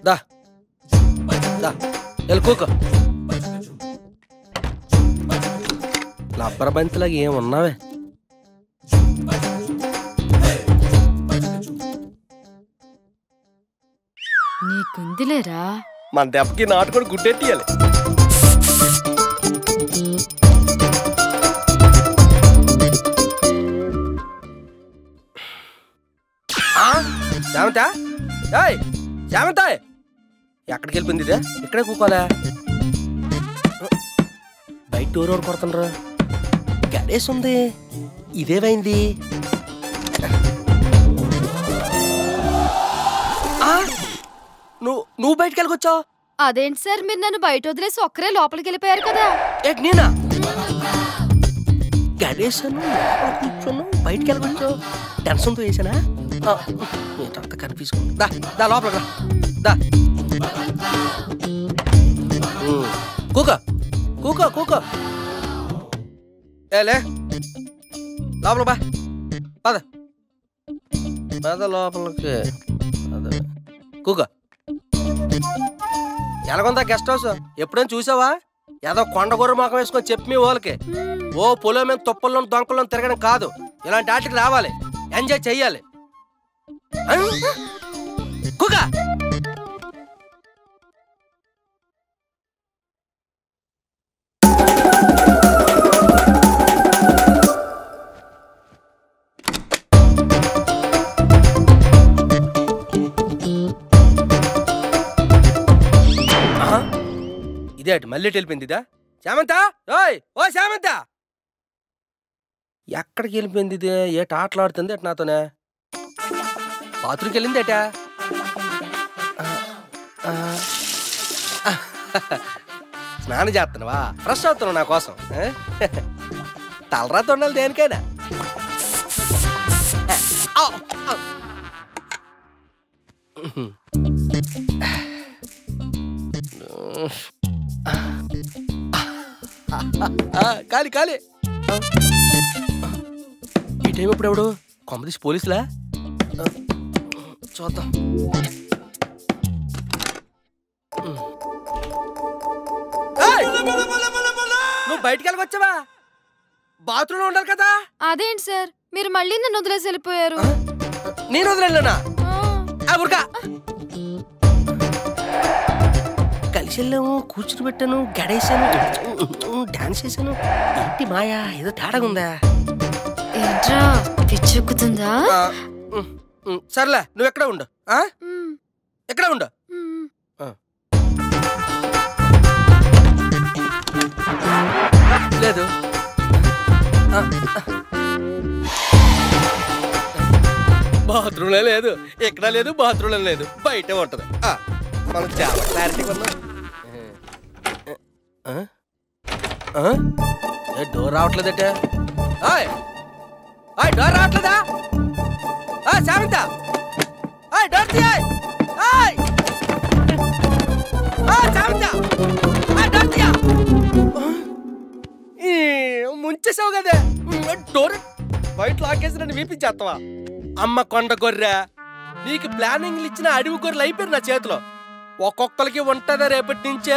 దా దా కూకో లబ్బర్ బంతిలాగా ఏమున్నావే నీకుందిలేరా మన దెబ్బకి నాటుకొని గుడ్డెట్టియాలి శామంత శామంత ఎక్కడికి వెళ్ళిపోయింది ఇదే ఇక్కడే కూకోలే బయట డోర్ ఎవరు కొడుతుండ్రు గడేసి ఉంది ఇదేమైంది నువ్వు బయటకు వెళ్ళకొచ్చావు అదేంటి సార్ మీరు నన్ను బయట వదిలేసి ఒక్కరే లోపలికి వెళ్ళిపోయారు కదా ఏంటి నేనా గడేసాను కూర్చోను బయటకు వెళ్ళకొచ్చావు టెన్షన్తో వేసానా అంత కనిపించుకో దా లోపల దా కూకో కూకో కూకో ఏలే లోపల బా పద పద లోపలికి కూకో ఎలాగొందా గెస్ట్ హౌస్ ఎప్పుడైనా చూసావా ఏదో కొండగొర్ర మొఖం వేసుకొని చెప్పి మీ వాళ్ళకి ఓ పొలం మీద తుప్పల్లో దొంకల్లో తిరగడం కాదు ఇలాంటి ఆటకి రావాలి ఎంజాయ్ చెయ్యాలి కూక ఇదే మళ్ళీ వెళ్ళిపోయింది ఇదా శామంత ఓయ్ ఓ శామంత ఎక్కడికి వెళ్ళిపోయింది ఇది ఏట ఆటలాడుతుంది అటు నాతోనే బాత్రూమ్కి వెళ్ళింది ఏటా స్నానం చేస్తున్నావా ఫ్రెష్ అవుతున్నావు నా కోసం తలరాత ఉండాలి దేనికైనా కాలి కాలి ఈ టైం ఇప్పుడు ఎవడు కొంపదీసి పోలీసులా చూద్దాం నువ్వు బయటికి వెళ్ళకొచ్చావా బాత్రూంలో ఉండాలి కదా అదేంటి సార్ మీరు మళ్ళీ నన్ను వదిలేసి వెళ్ళిపోయారు నేను వదిలేనా ఊరుకా కలిసి వెళ్ళాము కూర్చుని పెట్టాను గడేసాను డాన్స్ చేశాను ఏంటి మాయా ఏదో తేడాగా ఉందా ఏంట్రా పిచ్చెక్కుతుందా సర్లే నువ్వు ఎక్కడ ఉండు ఎక్కడ ఉండు లేదు బాత్రూంలో లేదు ఎక్కడ లేదు బాత్రూంలో లేదు బయటే ఉంటది మనం చాలా క్లారిటీ ఉన్నాం డోర్ రావట్లేదట డోర్ రావట్లేదా శామంత డోర్ తీయ ముంచేసావు కదా డోర్ బయట లాకేసి నన్ను వీపించేస్తావా అమ్మ కొండ గొర్రె నీకు ప్లానింగ్లు ఇచ్చిన అడవి గొర్రెలు అయిపోయారు నా చేతిలో ఒక్కొక్కరికి ఉంటుందా రేపటి నుంచే